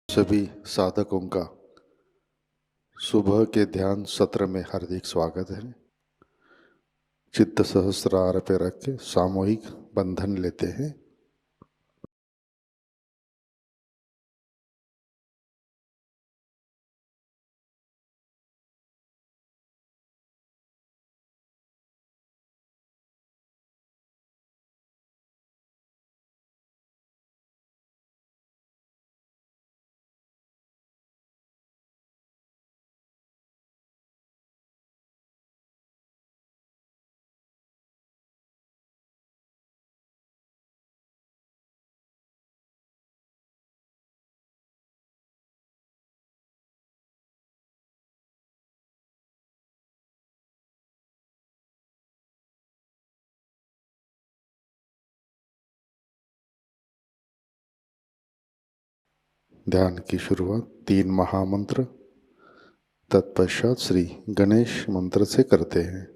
सभी साधकों का सुबह के ध्यान सत्र में हार्दिक स्वागत है। चित्त सहस्रार पे रख के सामूहिक बंधन लेते हैं। ध्यान की शुरुआत 3 महामंत्र तत्पश्चात श्री गणेश मंत्र से करते हैं।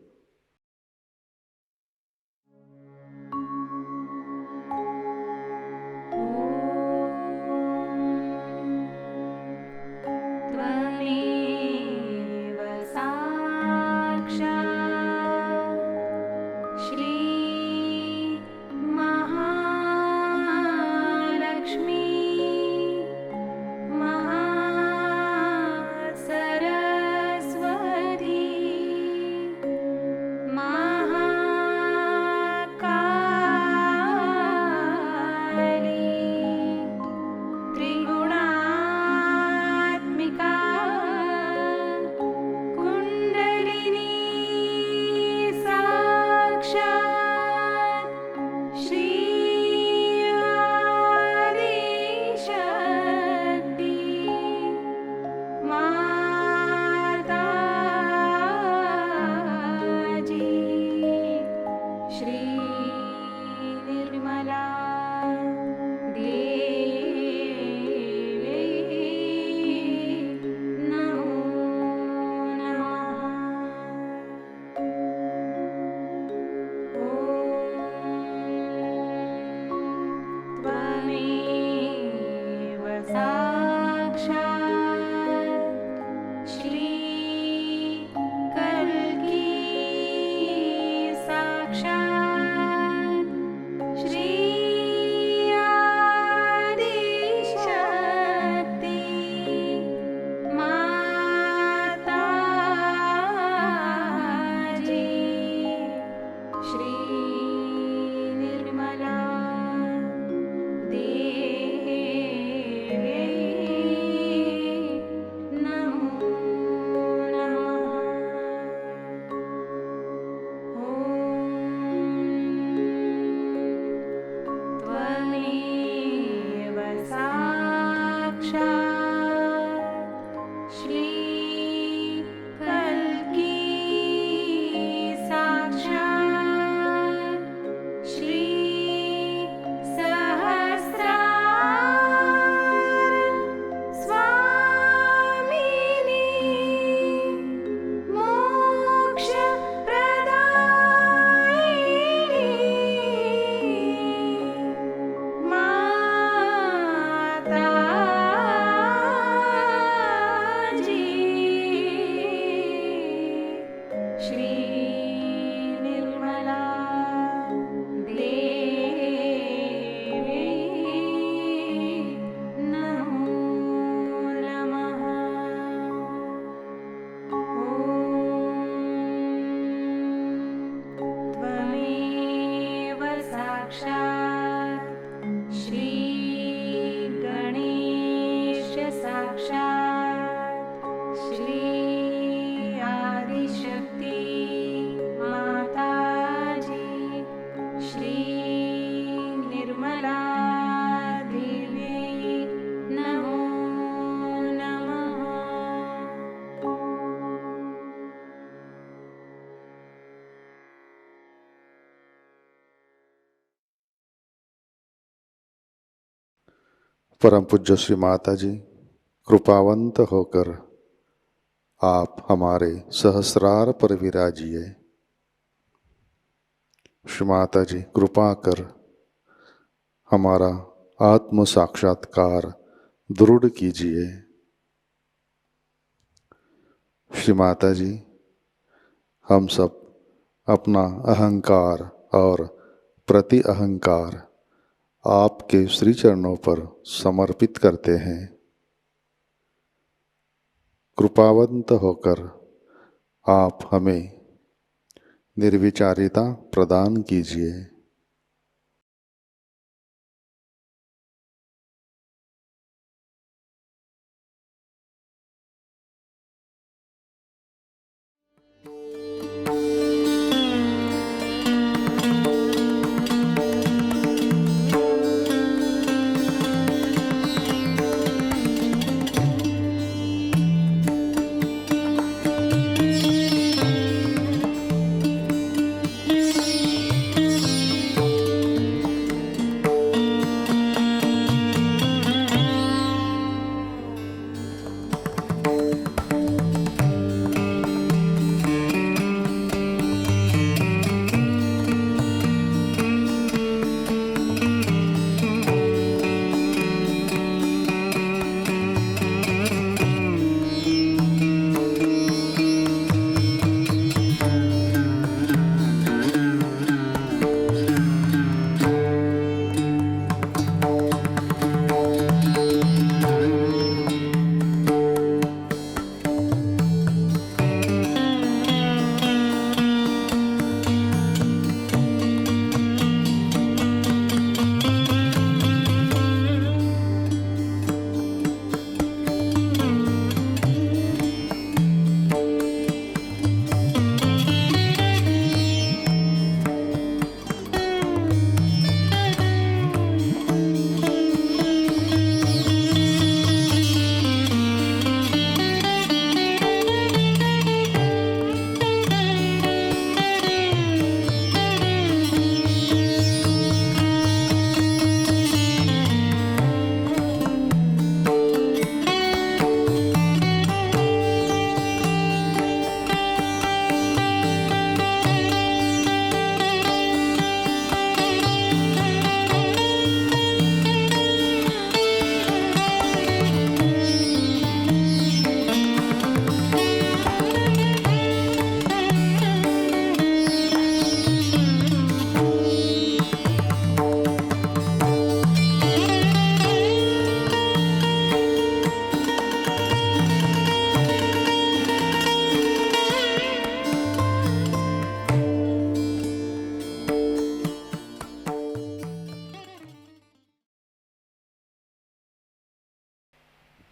साक्षात् श्री आदिशक्ति माताजी श्री निर्मला देवी नमो नमः। परम पूज्य श्री माता जी, कृपावंत होकर आप हमारे सहस्रार पर विराजिए। श्री माता जी, कृपा कर हमारा आत्म साक्षात्कार दृढ़ कीजिए। श्री माता जी, हम सब अपना अहंकार और प्रति अहंकार आपके श्री चरणों पर समर्पित करते हैं। कृपावंत होकर आप हमें निर्विचारिता प्रदान कीजिए।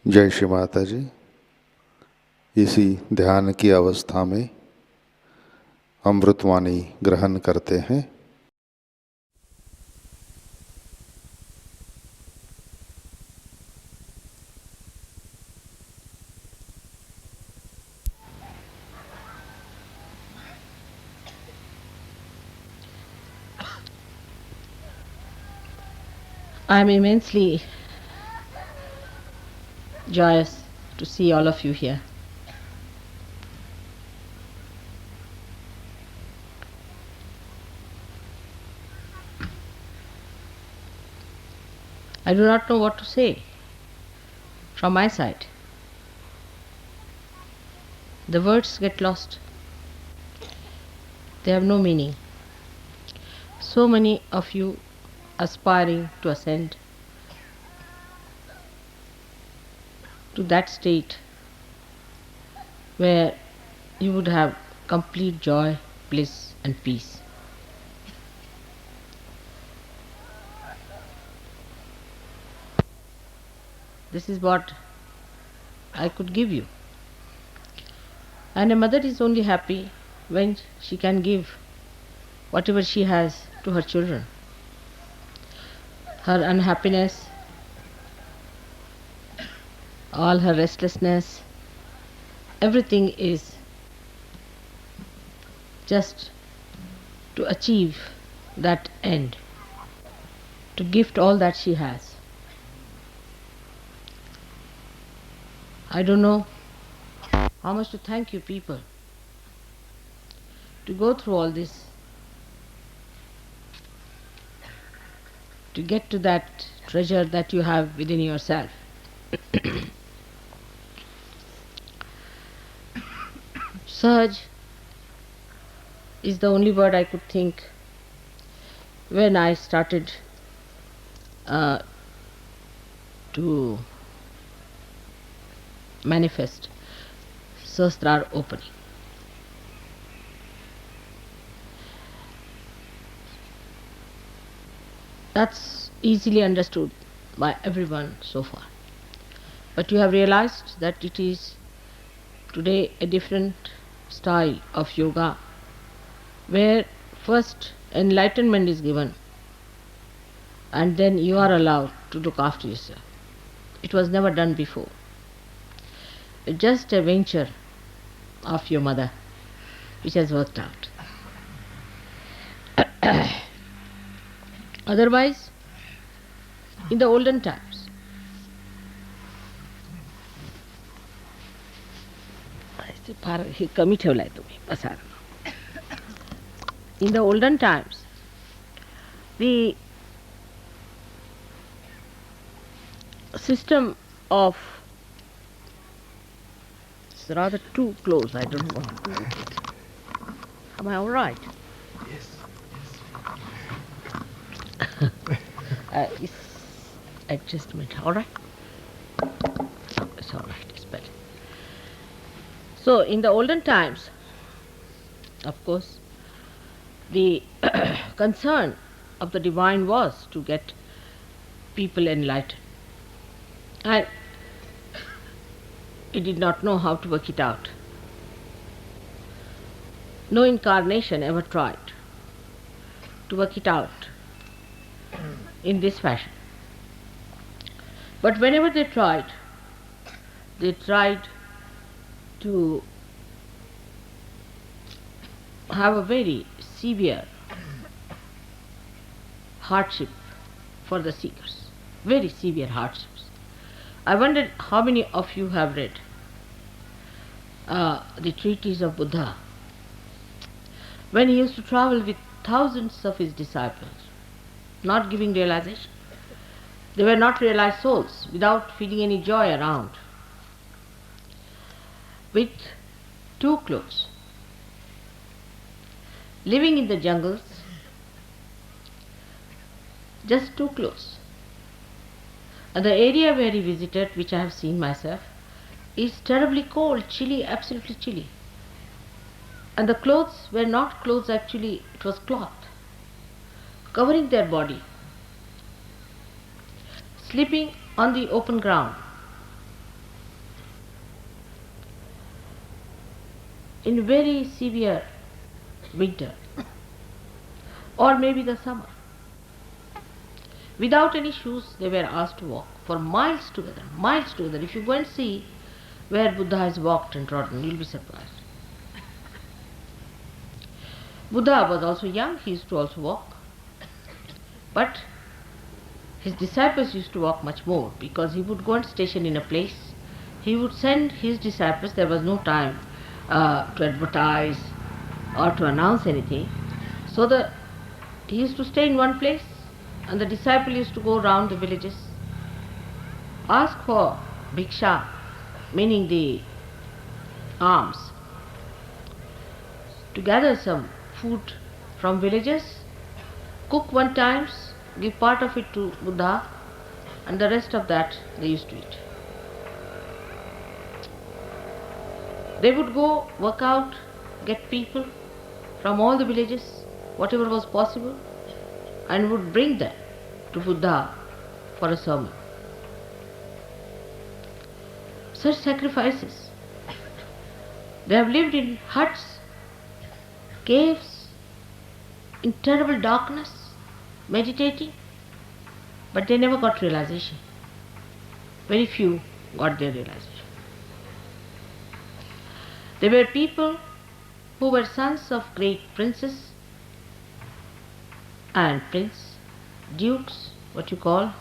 जय श्री माता जी। इसी ध्यान की अवस्था में अमृतवाणी ग्रहण करते हैं। I am immensely joyous to see all of you here. I do not know what to say from my side. The words get lost. They have no meaning. So many of you aspiring to ascend to that state where you would have complete joy, bliss and peace. This is what I could give you. And a mother is only happy when she can give whatever she has to her children. Her unhappiness, all her restlessness, everything is just to achieve that end, to gift all that she has. I don't know how much to thank you people to go through all this, to get to that treasure that you have within yourself. Sahaj is the only word I could think when I started to manifest Sahasrar opening. That's easily understood by everyone so far. But you have realized that it is today a different style of yoga where first enlightenment is given and then you are allowed to look after yourself. It was never done before. It's just a venture of your mother which has worked out. Otherwise, in the olden times, हे कमी ठेवलाय तुम्ही पसार. In the olden times, the system of, it's rather too close, I don't want to do it. Am I all right? Yes. It's adjustment, all right? It's all right, it's better. So, in the olden times, of course, the concern of the divine was to get people enlightened. And he did not know how to work it out. No incarnation ever tried to work it out in this fashion. But whenever they tried to have a very severe hardship for the seekers, very severe hardships. I wondered how many of you have read the treatise of Buddha when he used to travel with thousands of his disciples, not giving realization. They were not realized souls, without feeling any joy around, with two clothes, living in the jungles, just two clothes. And the area where he visited, which I have seen myself, is terribly cold, chilly, absolutely chilly. And the clothes were not clothes actually, it was cloth, covering their body, sleeping on the open ground. In very severe winter, or maybe the summer. Without any shoes, they were asked to walk for miles together, miles together. If you go and see where Buddha has walked and trodden, you'll be surprised. Buddha was also young, he used to also walk. But his disciples used to walk much more, because he would go and station in a place. He would send his disciples, there was no time to advertise or to announce anything. So he used to stay in one place, and the disciple used to go around the villages, ask for bhiksha, meaning the alms, to gather some food from villages, cook one times, give part of it to Buddha, and the rest of that they used to eat. They would go work out, get people from all the villages, whatever was possible, and would bring them to Buddha for a sermon. such sacrifices. They have lived in huts, caves, in terrible darkness, meditating, but they never got realization. Very few got their realization. They were people who were sons of great princes and prince, dukes, what you call,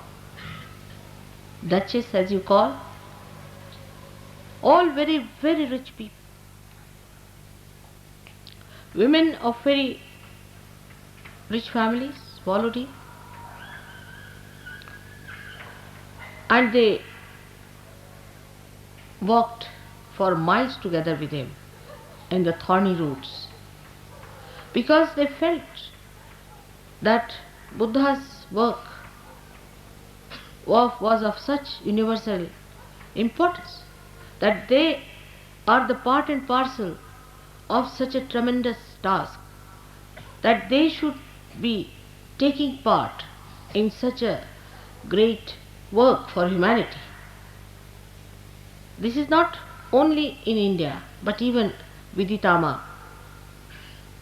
duchess as you call, all very, very rich people. Women of very rich families followed him, and they walked for miles together with him in the thorny routes, because they felt that Buddha's work was of such universal importance, that they are the part and parcel of such a tremendous task, that they should be taking part in such a great work for humanity. This is not only in India, but even Viditama,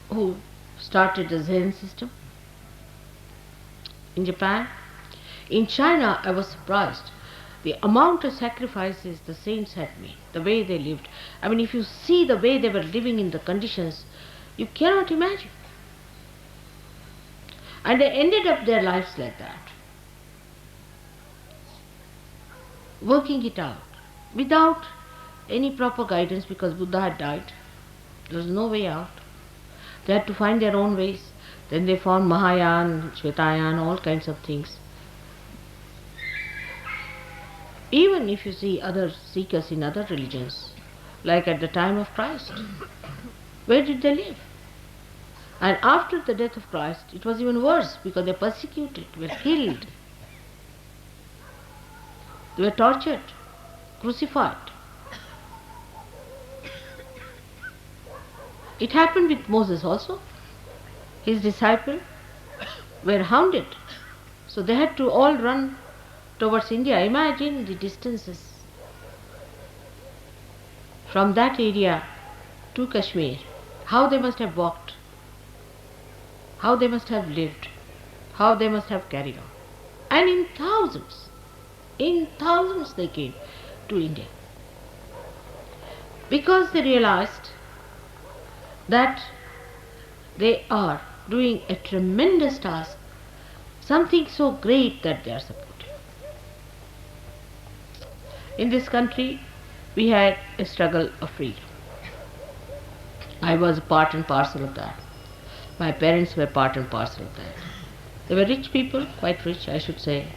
who started the Zen system in Japan. In China, I was surprised the amount of sacrifices the saints had made, the way they lived. I mean, if you see the way they were living in the conditions, you cannot imagine. And they ended up their lives like that, working it out without any proper guidance, because Buddha had died. There was no way out. They had to find their own ways. Then they found Mahayana, Shvetayana, all kinds of things. Even if you see other seekers in other religions, like at the time of Christ, where did they live? And after the death of Christ, it was even worse, because they were persecuted, were killed, they were tortured, crucified. It happened with Moses also. His disciples were hounded, so they had to all run towards India. Imagine the distances from that area to Kashmir, how they must have walked, how they must have lived, how they must have carried on. And in thousands they came to India, because they realized that they are doing a tremendous task, something so great that they are supporting. In this country, we had a struggle of freedom. I was part and parcel of that. My parents were part and parcel of that. They were rich people, quite rich, I should say,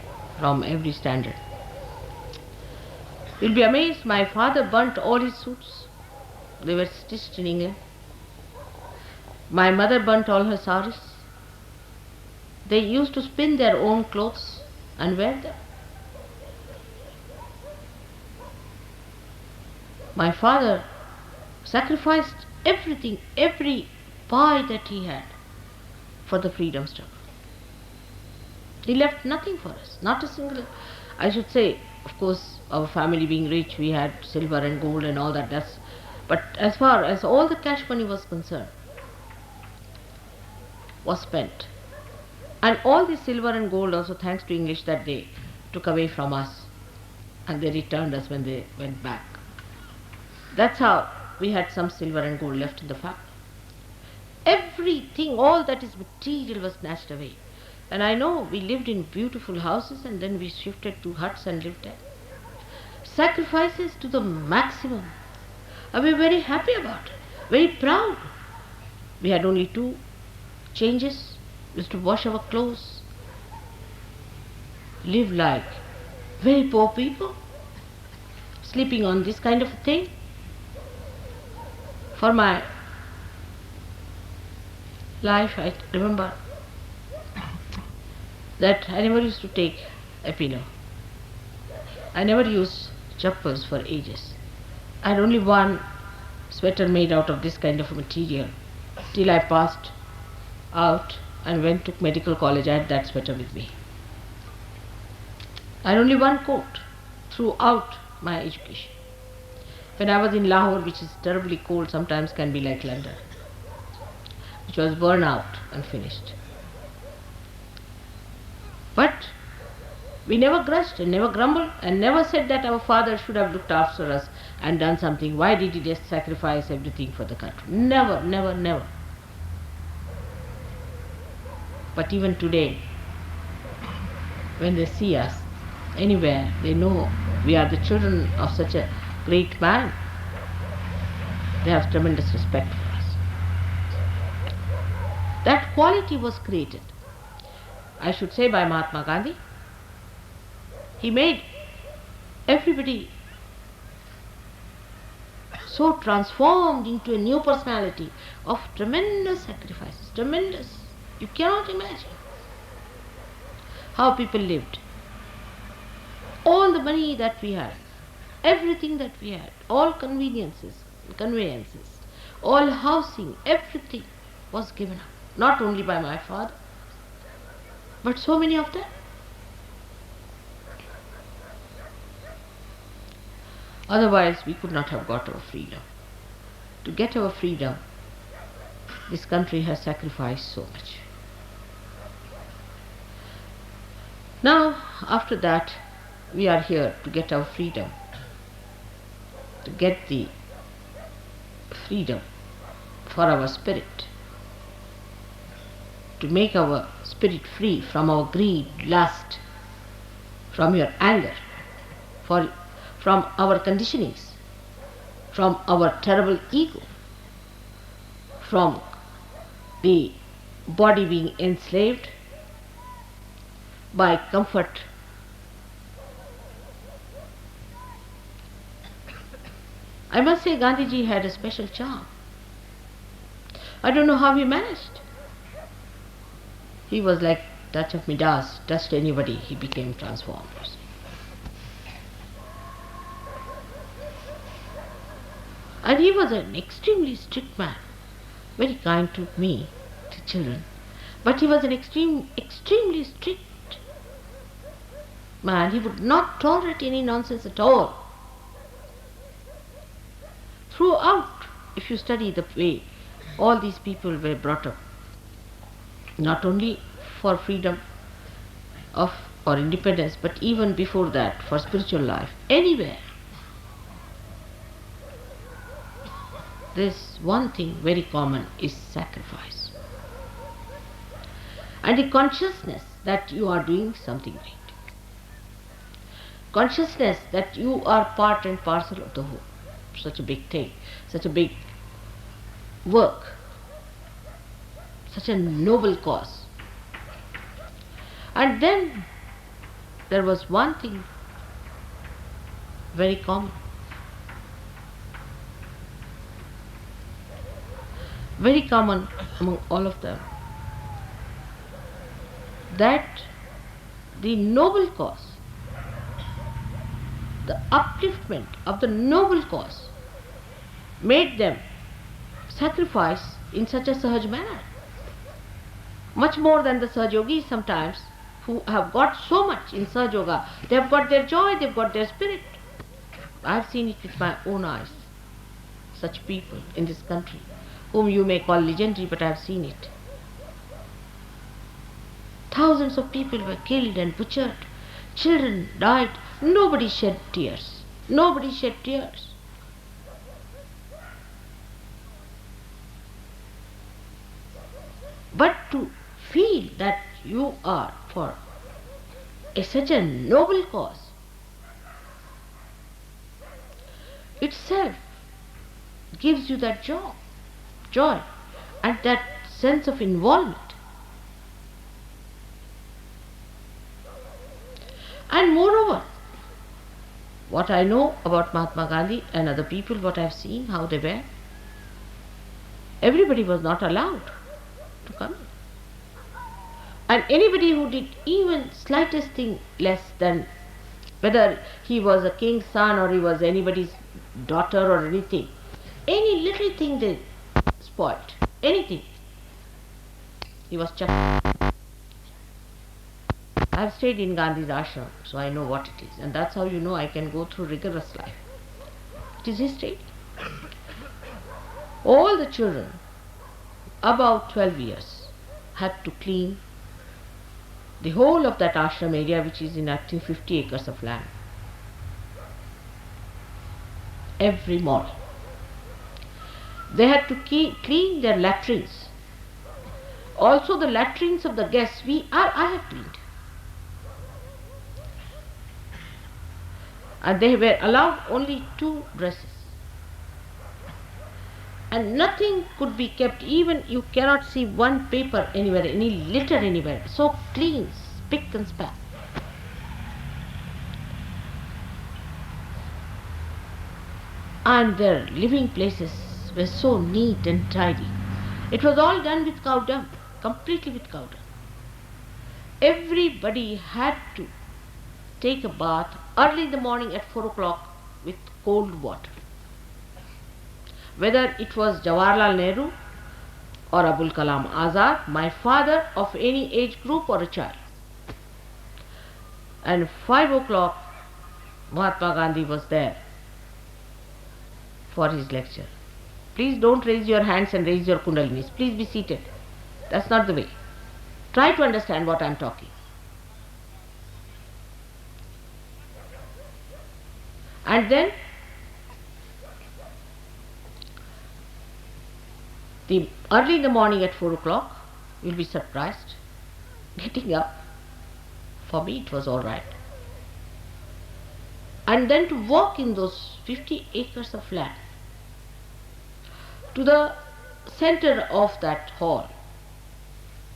from every standard. You'll be amazed, my father burnt all his suits. They were stitched in England. My mother burnt all her saris. They used to spin their own clothes and wear them. My father sacrificed everything, every pie that he had, for the freedom struggle. He left nothing for us, not a single. I should say, of course, our family being rich, we had silver and gold and all that. But as far as all the cash money was concerned, was spent. And all the silver and gold also, thanks to English, that they took away from us, and they returned us when they went back. That's how we had some silver and gold left in the family. Everything, all that is material, was snatched away. And I know we lived in beautiful houses, and then we shifted to huts and lived there. Sacrifices to the maximum. And we were very happy about it, very proud. We had only 2 changes. We used to wash our clothes, live like very poor people, sleeping on this kind of a thing. For my life, I remember that I never used to take a pillow. I never used chappals for ages. I had only one sweater made out of this kind of material, till I passed out and went to medical college. I had that sweater with me. I had only one coat throughout my education. When I was in Lahore, which is terribly cold, sometimes can be like London, which was burned out and finished. But we never grudged and never grumbled and never said that our father should have looked after us and done something. Why did he just sacrifice everything for the country? Never, never, never. But even today, when they see us anywhere, they know we are the children of such a great man. They have tremendous respect for us. That quality was created, I should say, by Mahatma Gandhi. He made everybody so transformed into a new personality of tremendous sacrifices, tremendous. You cannot imagine how people lived. All the money that we had, everything that we had, all conveniences, conveyances, all housing, everything was given up. Not only by my father, but so many of them. Otherwise, we could not have got our freedom. To get our freedom, this country has sacrificed so much. Now, after that, we are here to get our freedom, to get the freedom for our spirit, to make our spirit free from our greed, lust, from your anger, from our conditionings, from our terrible ego, from the body being enslaved by comfort. I must say Gandhiji had a special charm. I don't know how he managed. He was like touch of Midas, touched anybody, he became transformed. And he was an extremely strict man, very kind to me, to children. But he was an extremely strict man. He would not tolerate any nonsense at all. Throughout, if you study the way all these people were brought up, not only for freedom of or independence, but even before that, for spiritual life, anywhere, this one thing very common is sacrifice. And the consciousness that you are doing something great. Consciousness that you are part and parcel of the whole. Such a big thing, such a big work, such a noble cause. And then there was one thing very common. Very common among all of them, that the noble cause, the upliftment of the noble cause, made them sacrifice in such a Sahaj manner. Much more than the Sahaj yogis sometimes, who have got so much in Sahaj Yoga. They have got their joy, they have got their spirit. I have seen it with my own eyes. Such people in this country, whom you may call legendary, but I have seen it. Thousands of people were killed and butchered. Children died. Nobody shed tears. Nobody shed tears. But to feel that you are for such a noble cause, itself gives you that joy and that sense of involvement. And moreover, what I know about Mahatma Gandhi and other people, what I have seen, how they were, everybody was not allowed to come in. And anybody who did even slightest thing less than, whether he was a king's son or he was anybody's daughter or anything, any little thing they spoiled, anything, he was chucked. I have stayed in Gandhi's ashram, so I know what it is, and that's how you know I can go through rigorous life. It is his stadium. All the children about 12 years had to clean the whole of that ashram area, which is in I think 50 acres of land, every morning. They had to clean their latrines. Also the latrines of the guests, I have cleaned. And they were allowed only 2 dresses. And nothing could be kept, even you cannot see one paper anywhere, any litter anywhere. So clean, spick and span. And their living places were so neat and tidy. It was all done with cow dung, completely with cow dung. Everybody had to take a bath early in the morning at 4 o'clock with cold water. Whether it was Jawaharlal Nehru or Abul Kalam Azad, my father, of any age group or a child. And 5 o'clock, Mahatma Gandhi was there for his lecture. Please don't raise your hands and raise your kundalinis. Please be seated. That's not the way. Try to understand what I am talking. And then early in the morning at 4 o'clock, you'll be surprised. Getting up, for me it was all right. And then to walk in those 50 acres of land to the center of that hall,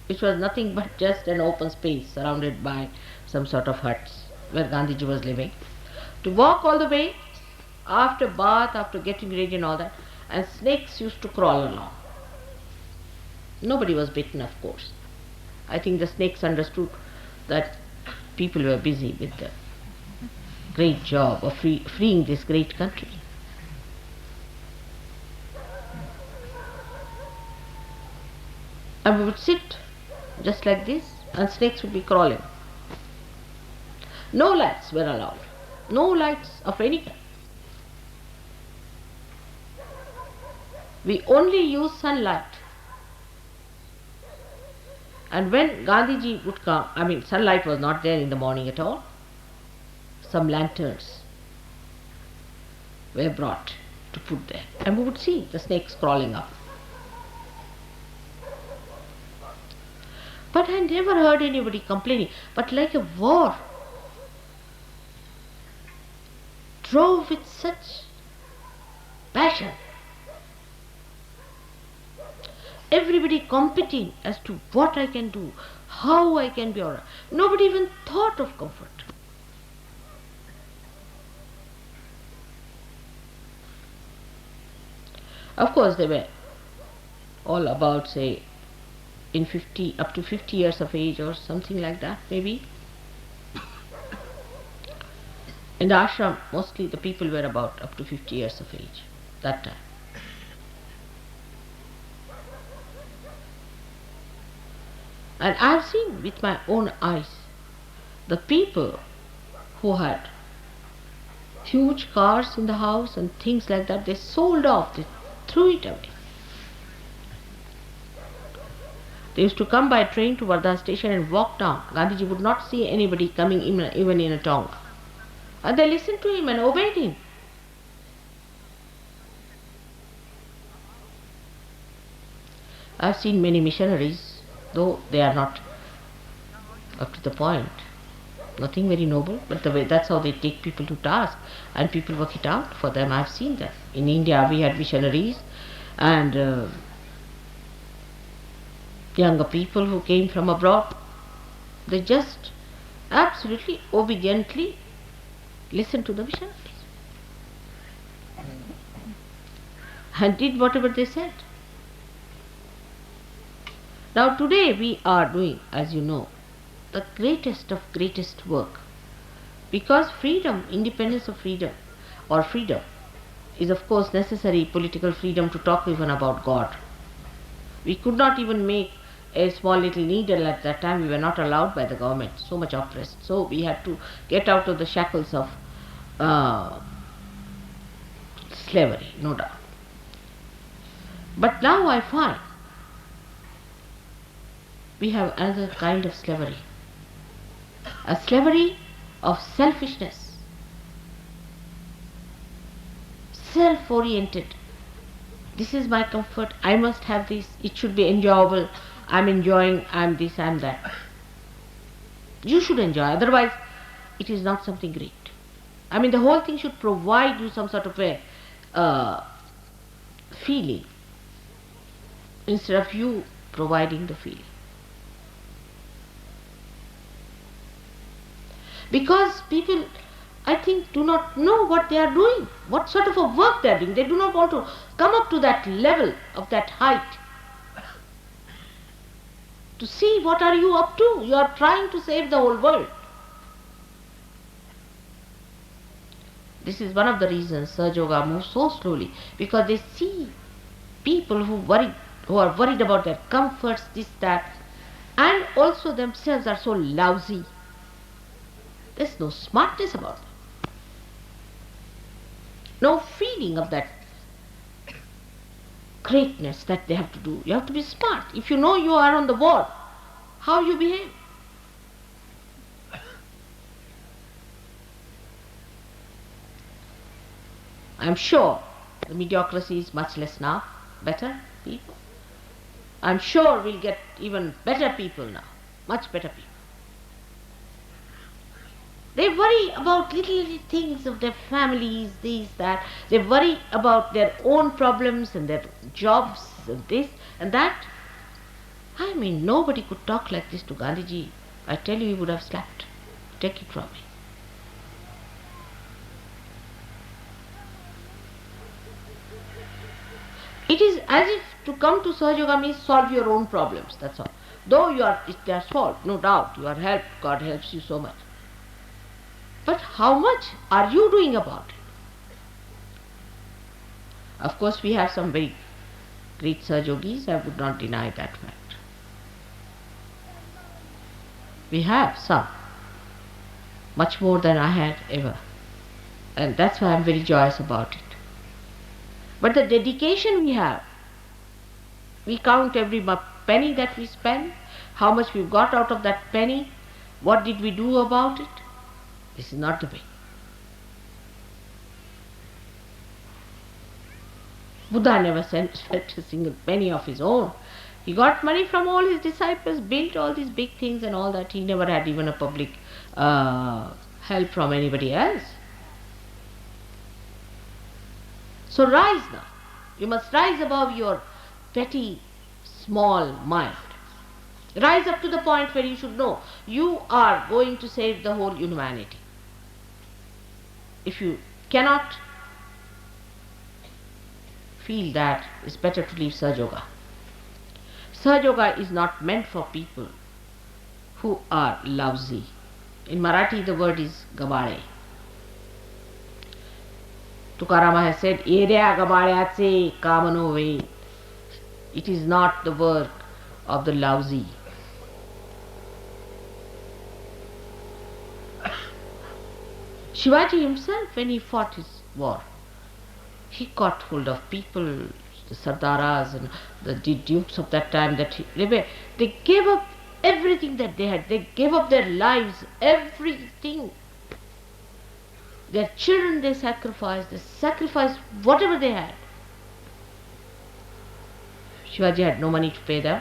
which was nothing but just an open space surrounded by some sort of huts where Gandhiji was living. To walk all the way, after bath, after getting ready and all that, and snakes used to crawl along. Nobody was bitten, of course. I think the snakes understood that people were busy with the great job of freeing this great country. And we would sit just like this, and snakes would be crawling. No lights were allowed. No lights of any kind. We only use sunlight. And when Gandhiji would come, sunlight was not there in the morning at all. Some lanterns were brought to put there, and we would see the snakes crawling up. But I never heard anybody complaining. But like a war, drove with such passion. Everybody competing as to what I can do, how I can be alright. Nobody even thought of comfort. Of course, they were all about, say, up to 50 years of age or something like that, maybe. In the ashram, mostly the people were about up to 50 years of age that time. And I have seen with my own eyes the people who had huge cars in the house and things like that, they sold off, they threw it away. They used to come by train to Wardha station and walk down. Gandhiji would not see anybody coming even in a tonga. And they listened to him and obeyed him. I have seen many missionaries, though they are not up to the point, nothing very noble, but that's how they take people to task, and people work it out for them. I have seen that. In India we had missionaries and younger people who came from abroad. They just absolutely obediently listened to the missionaries and did whatever they said. Now today we are doing, as you know, the greatest of greatest work, because freedom, independence of freedom, or freedom, is of course necessary, political freedom to talk even about God. We could not even make a small little needle at that time. We were not allowed by the government, so much oppressed. So we had to get out of the shackles of slavery, no doubt. But now I find we have another kind of slavery, a slavery of selfishness, self-oriented. This is my comfort, I must have this, it should be enjoyable, I'm enjoying, I'm this, I'm that. You should enjoy, otherwise it is not something great. I mean, the whole thing should provide you some sort of a feeling instead of you providing the feeling. Because people, I think, do not know what they are doing, what sort of a work they are doing. They do not want to come up to that level of that height to see what are you up to. You are trying to save the whole world. This is one of the reasons Sahajayoga moves so slowly, because they see people who are worried about their comforts, this, that, and also themselves are so lousy. There's no smartness about them. No feeling of that greatness that they have to do. You have to be smart. If you know you are on the board, how you behave. I'm sure the mediocrity is much less now, better people. I'm sure we'll get even better people now, much better people. They worry about little things of their families, this, that. They worry about their own problems and their jobs and this and that. I mean, nobody could talk like this to Gandhiji. I tell you, he would have slapped. Take it from me. It is as if to come to Sahajayoga means solve your own problems, that's all. Though they are solved, no doubt, you are helped, God helps you so much. But how much are you doing about it? Of course, we have some very great Sahajogis, I would not deny that fact. We have some, much more than I had ever. And that's why I'm very joyous about it. But the dedication we have, we count every penny that we spend, how much we've got out of that penny, what did we do about it? This is not the way. Buddha never spent a single penny of his own. He got money from all his disciples, built all these big things and all that. He never had even a public help from anybody else. So rise now. You must rise above your petty, small mind. Rise up to the point where you should know you are going to save the whole humanity. If you cannot feel that, it's better to leave Sahajayoga. Sahajayoga is not meant for people who are lousy. In Marathi the word is gabale. Tukarama has said, Erea gabalyatse kamano ve. It is not the work of the lousy. Shivaji himself, when he fought his war, he caught hold of people, the Sardaras and the dukes of that time, they gave up everything that they had. They gave up their lives, everything. Their children they sacrificed whatever they had. Shivaji had no money to pay them.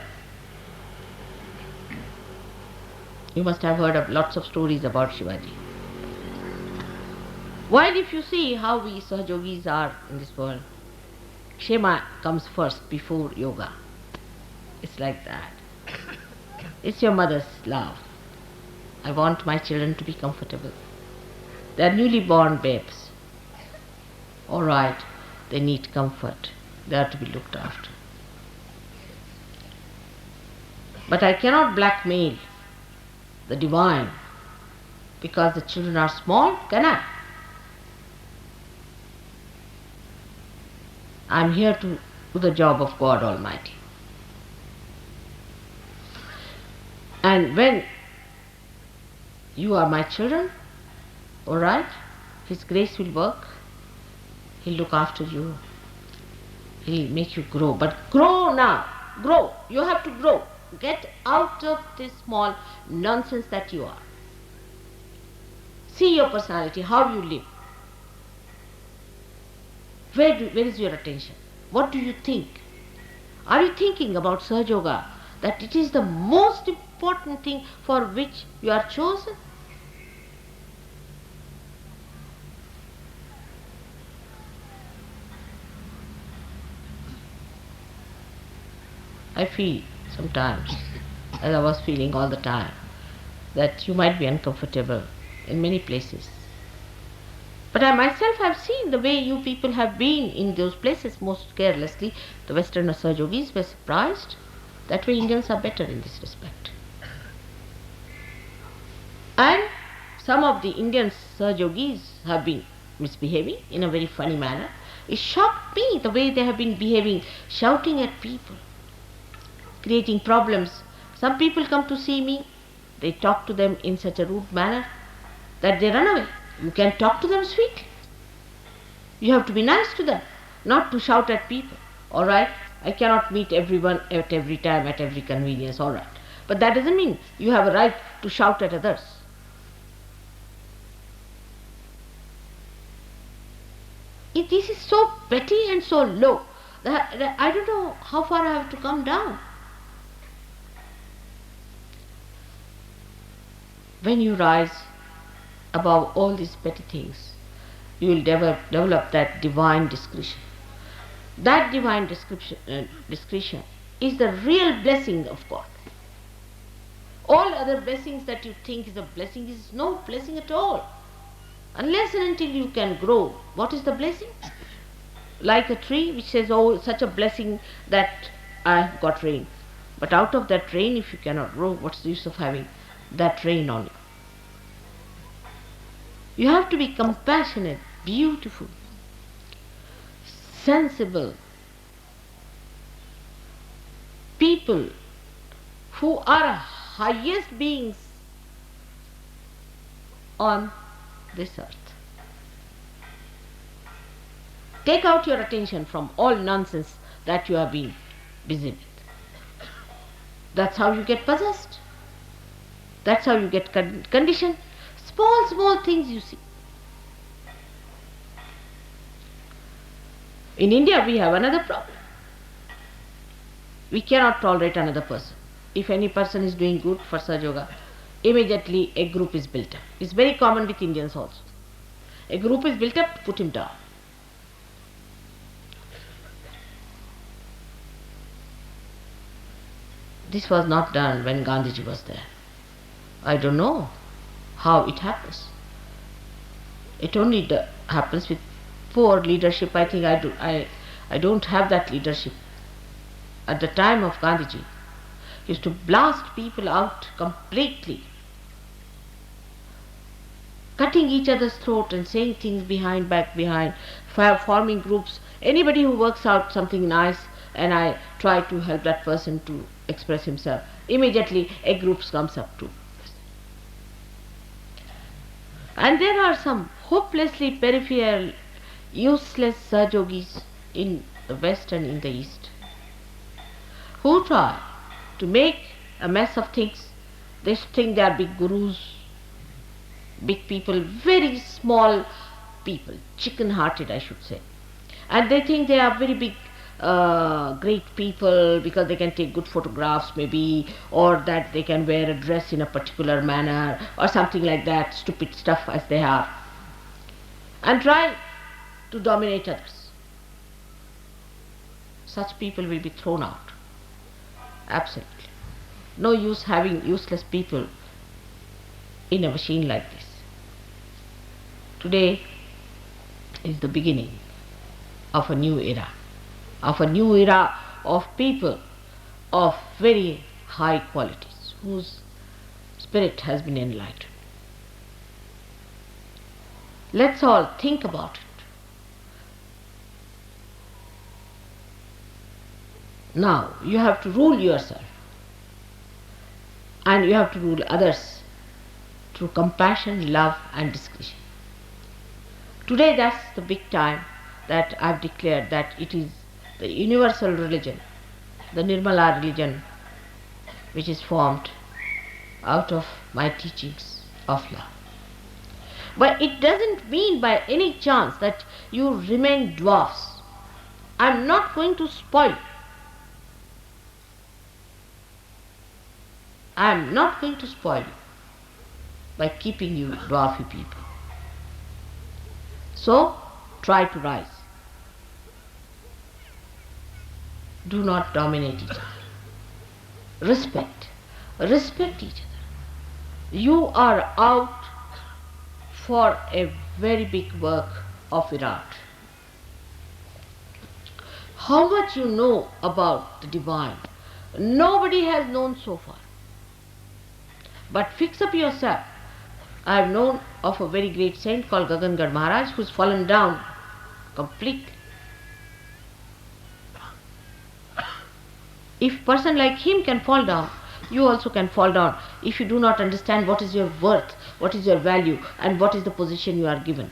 You must have heard of lots of stories about Shivaji. While if you see how we Sahajogis are in this world, Kshema comes first before yoga. It's like that. It's your mother's love. I want my children to be comfortable. They are newly born babes. All right, they need comfort. They are to be looked after. But I cannot blackmail the divine because the children are small, can I? I am here to do the job of God Almighty. And when you are my children, all right, His grace will work. He'll look after you. He'll make you grow. But grow now. Grow. You have to grow. Get out of this small nonsense that you are. See your personality, how you live. Where is your attention? What do you think? Are you thinking about Sahajayoga, that it is the most important thing for which you are chosen? I feel sometimes, as I was feeling all the time, that you might be uncomfortable in many places. But I myself have seen the way you people have been in those places most carelessly. The Western Sahajogis were surprised. That way Indians are better in this respect. And some of the Indian Sahajogis have been misbehaving in a very funny manner. It shocked me the way they have been behaving, shouting at people, creating problems. Some people come to see me, they talk to them in such a rude manner that they run away. You can talk to them sweetly. You have to be nice to them, not to shout at people. All right, I cannot meet everyone at every time, at every convenience, all right. But that doesn't mean you have a right to shout at others. This is so petty and so low that I don't know how far I have to come down. When you rise above all these petty things, you will develop that divine discretion. That divine discretion is the real blessing of God. All other blessings that you think is a blessing is no blessing at all. Unless and until you can grow, what is the blessing? Like a tree which says, oh, such a blessing that I have got rain. But out of that rain, if you cannot grow, what's the use of having that rain on you? You have to be compassionate, beautiful, sensible people who are highest beings on this earth. Take out your attention from all nonsense that you have been busy with. That's how you get possessed. That's how you get conditioned. Small things you see. In India we have another problem. We cannot tolerate another person. If any person is doing good for Sahajayoga, immediately a group is built up. It's very common with Indians also. A group is built up to put him down. This was not done when Gandhiji was there. I don't know how it happens. It only happens with poor leadership. I think I don't have that leadership. At the time of Gandhiji, he used to blast people out completely, cutting each other's throat and saying things back behind, forming groups. Anybody who works out something nice and I try to help that person to express himself, immediately a group comes up too. And there are some hopelessly peripheral, useless Sahajogis in the West and in the East who try to make a mess of things. They think they are big gurus, big people, very small people, chicken-hearted I should say. And they think they are very big, great people because they can take good photographs maybe, or that they can wear a dress in a particular manner or something like that, stupid stuff as they are, and try to dominate others. Such people will be thrown out. Absolutely. No use having useless people in a machine like this. Today is the beginning of a new era, of people of very high qualities, whose spirit has been enlightened. Let's all think about it. Now you have to rule yourself, and you have to rule others through compassion, love and discretion. Today that's the big time that I've declared that it is the universal religion, the Nirmala religion, which is formed out of my teachings of love. But it doesn't mean by any chance that you remain dwarfs. I'm not going to spoil. I'm not going to spoil you by keeping you dwarfy people. So, try to rise. Do not dominate each other. Respect. Respect each other. You are out for a very big work of Virat. How much you know about the divine, nobody has known so far. But fix up yourself. I have known of a very great saint called Gagangad Maharaj who's fallen down completely. If a person like him can fall down, you also can fall down if you do not understand what is your worth, what is your value, and what is the position you are given.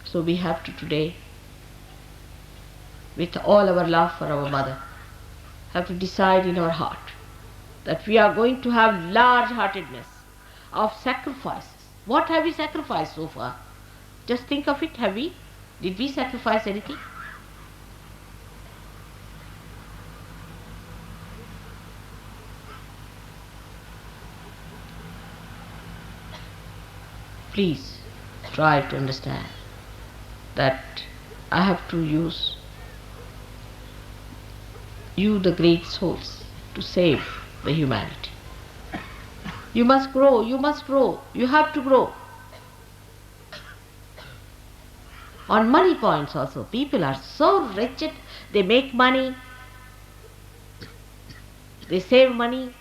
So we have to today, with all our love for our mother, have to decide in our heart that we are going to have large-heartedness of sacrifices. What have we sacrificed so far? Just think of it, have we? Did we sacrifice anything? Please try to understand that I have to use you, the great souls, to save the humanity. You must grow, you have to grow. On money points also, people are so wretched, they make money, they save money.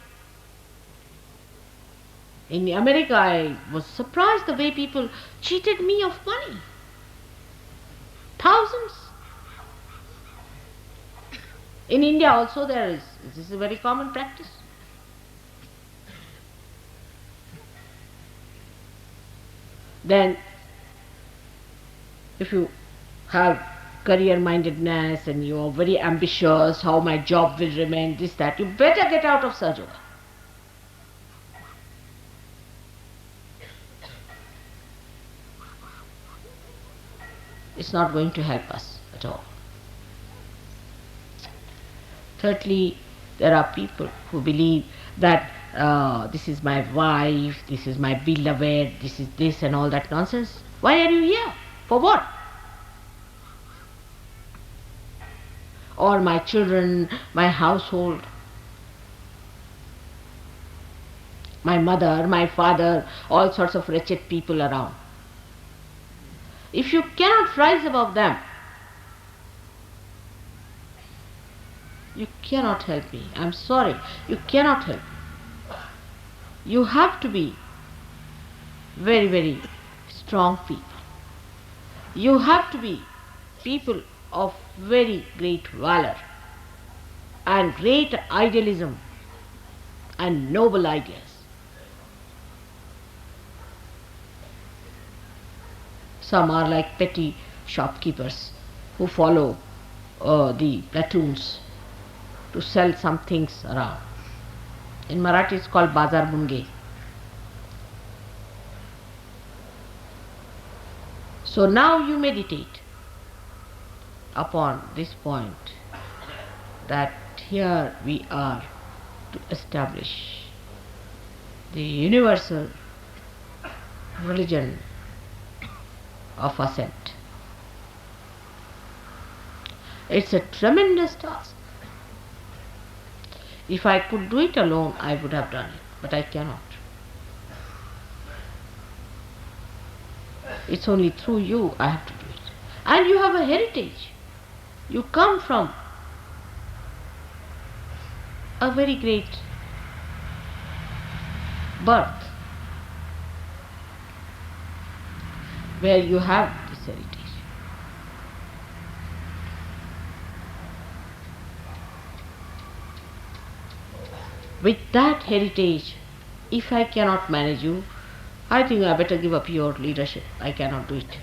In America, I was surprised the way people cheated me of money. Thousands. In India also this is a very common practice. Then, if you have career-mindedness and you are very ambitious, how my job will remain, this, that, you better get out of Sahaja Yoga. It's not going to help us at all. Thirdly, there are people who believe that this is my wife, this is my beloved, this is this and all that nonsense. Why are you here? For what? Or my children, my household, my mother, my father, all sorts of wretched people around. If you cannot rise above them, you cannot help me. I'm sorry, you cannot help me. You have to be very, very strong people. You have to be people of very great valor and great idealism and noble ideas. Some are like petty shopkeepers who follow the platoons to sell some things around. In Marathi it's called Bazar Bunge. So now you meditate upon this point that here we are to establish the universal religion of ascent. It's a tremendous task. If I could do it alone, I would have done it, but I cannot. It's only through you I have to do it. And you have a heritage. You come from a very great birth where you have this heritage. With that heritage, if I cannot manage you, I think I better give up your leadership. I cannot do it.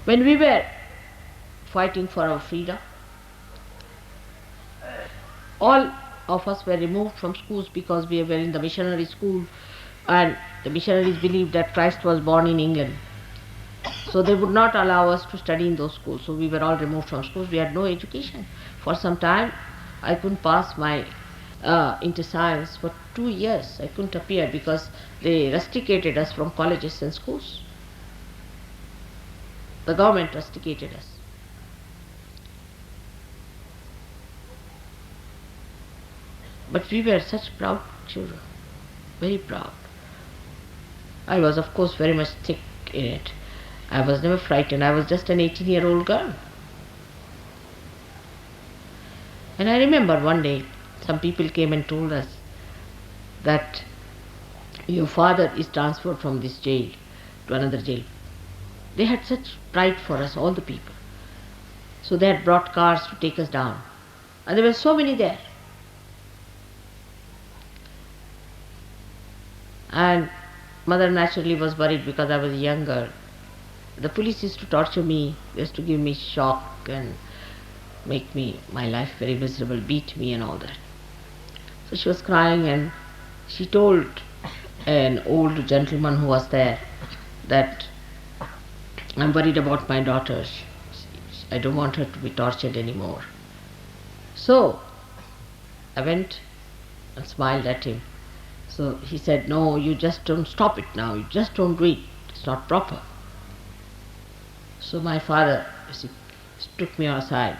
When we were fighting for our freedom, all of us were removed from schools because we were in the missionary school, and the missionaries believed that Christ was born in England. So they would not allow us to study in those schools. So we were all removed from schools. We had no education. For some time, I couldn't pass my inter science for 2 years. I couldn't appear because they rusticated us from colleges and schools. The government rusticated us. But we were such proud children, very proud. I was, of course, very much thick in it. I was never frightened. I was just an 18-year-old girl. And I remember one day, some people came and told us that your father is transferred from this jail to another jail. They had such pride for us, all the people. So they had brought cars to take us down. And there were so many there. And mother naturally was worried because I was a young girl. The police used to torture me, used to give me shock and make my life very miserable, beat me and all that. So she was crying and she told an old gentleman who was there that I'm worried about my daughter. I don't want her to be tortured anymore. So I went and smiled at him. So he said, no, you just don't stop it now. You just don't do it. It's not proper. So my father took me aside.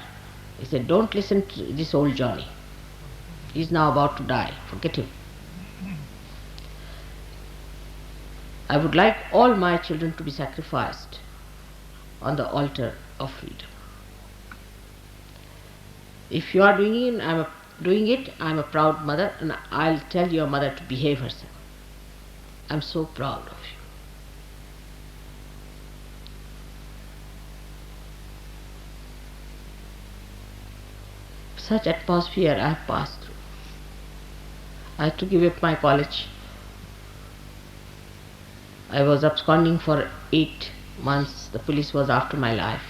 He said, don't listen to this old Johnny. He's now about to die. Forget him. I would like all my children to be sacrificed on the altar of freedom. If you are doing it, I'm a proud mother, and I'll tell your mother to behave herself. I'm so proud of you. Such atmosphere I have passed through. I had to give up my college. I was absconding for 8 months. The police was after my life.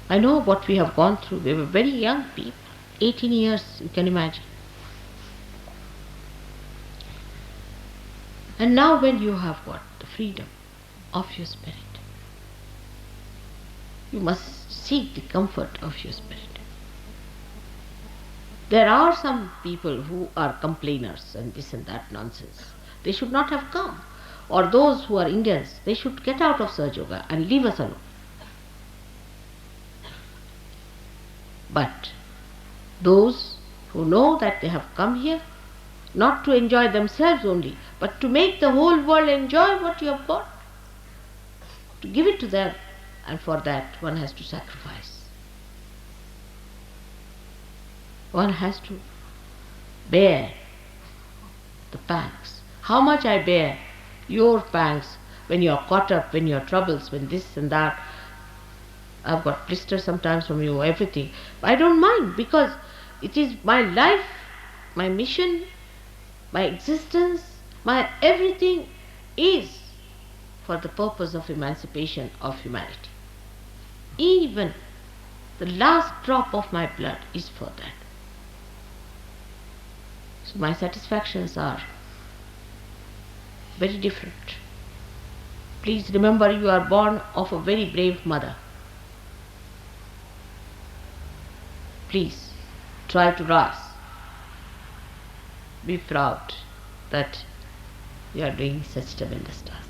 I know what we have gone through. We were very young people. 18 years, you can imagine. And now when you have got the freedom of your spirit, you must seek the comfort of your spirit. There are some people who are complainers and this and that nonsense. They should not have come. Or those who are Indians, they should get out of Sahajayoga and leave us alone. But those who know that they have come here not to enjoy themselves only, but to make the whole world enjoy what you have got, to give it to them, and for that one has to sacrifice. One has to bear the pangs. How much I bear your pangs when you are caught up, when your troubles, when this and that. I've got blisters sometimes from you, everything. I don't mind because it is my life, my mission, my existence, my everything is for the purpose of emancipation of humanity. Even the last drop of my blood is for that. So my satisfactions are very different. Please remember, you are born of a very brave mother. Please try to rise. Be proud that you are doing such tremendous task.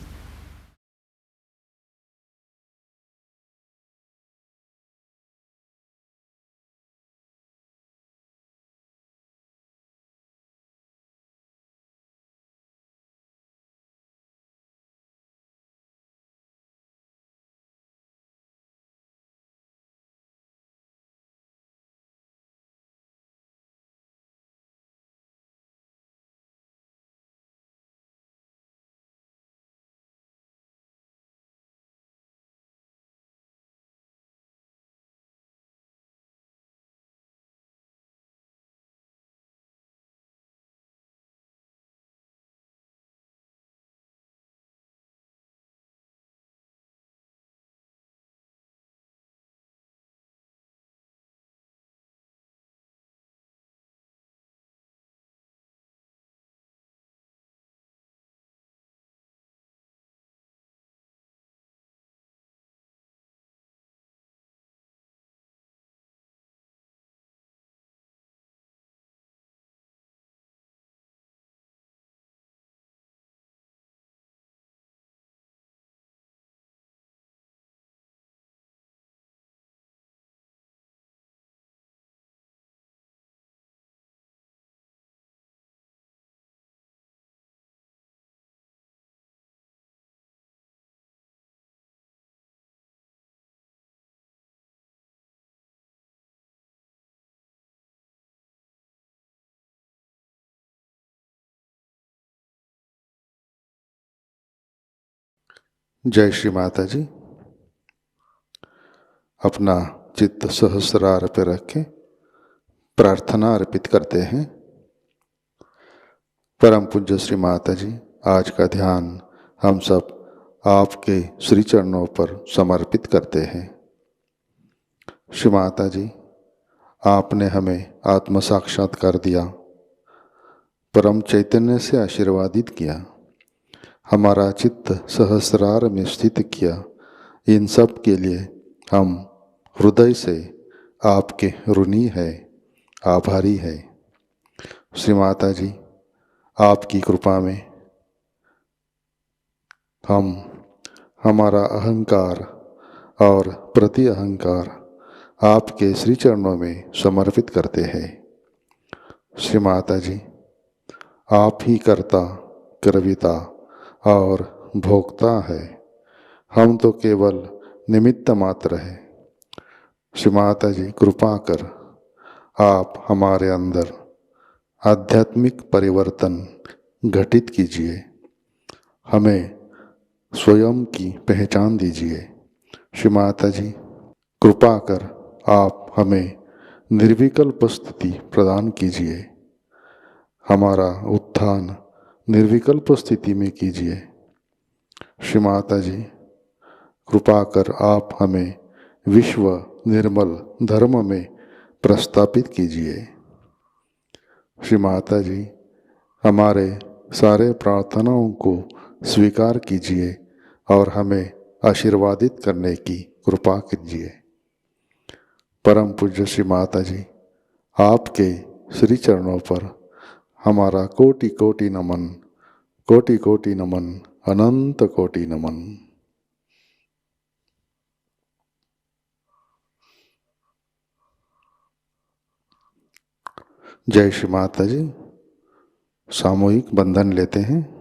जय श्री माता जी। अपना चित्त सहस्रार पे रखें, प्रार्थना अर्पित करते हैं। परम पूज्य श्री माता जी, आज का ध्यान हम सब आपके श्री चरणों पर समर्पित करते हैं। श्री माता जी, आपने हमें आत्म साक्षात्कार दिया, परम चैतन्य से आशीर्वादित किया, हमारा चित्त सहस्रार में स्थित किया। इन सब के लिए हम हृदय से आपके ऋणी है, आभारी है। श्री माता जी, आपकी कृपा में हम हमारा अहंकार और प्रति अहंकार आपके श्री चरणों में समर्पित करते हैं। श्री माता जी, आप ही कर्ता, कर्विता और भोक्ता है, हम तो केवल निमित्त मात्र है। श्री माता जी, कृपा कर आप हमारे अंदर आध्यात्मिक परिवर्तन घटित कीजिए, हमें स्वयं की पहचान दीजिए। श्री माता जी, कृपा कर आप हमें निर्विकल्प स्थिति प्रदान कीजिए, हमारा उत्थान निर्विकल्प स्थिति में कीजिए। श्री माता जी, कृपा कर आप हमें विश्व निर्मल धर्म में प्रस्थापित कीजिए। श्री माता जी, हमारे सारे प्रार्थनाओं को स्वीकार कीजिए और हमें आशीर्वादित करने की कृपा कीजिए। परम पूज्य श्री माता जी, आपके श्री चरणों पर हमारा कोटि कोटि नमन, कोटि कोटि नमन, अनंत कोटि नमन। जय श्री माता जी। सामूहिक बंधन लेते हैं।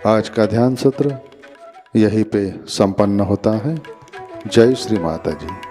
आज का ध्यान सत्र यहीं पे संपन्न होता है। जय श्री माता जी।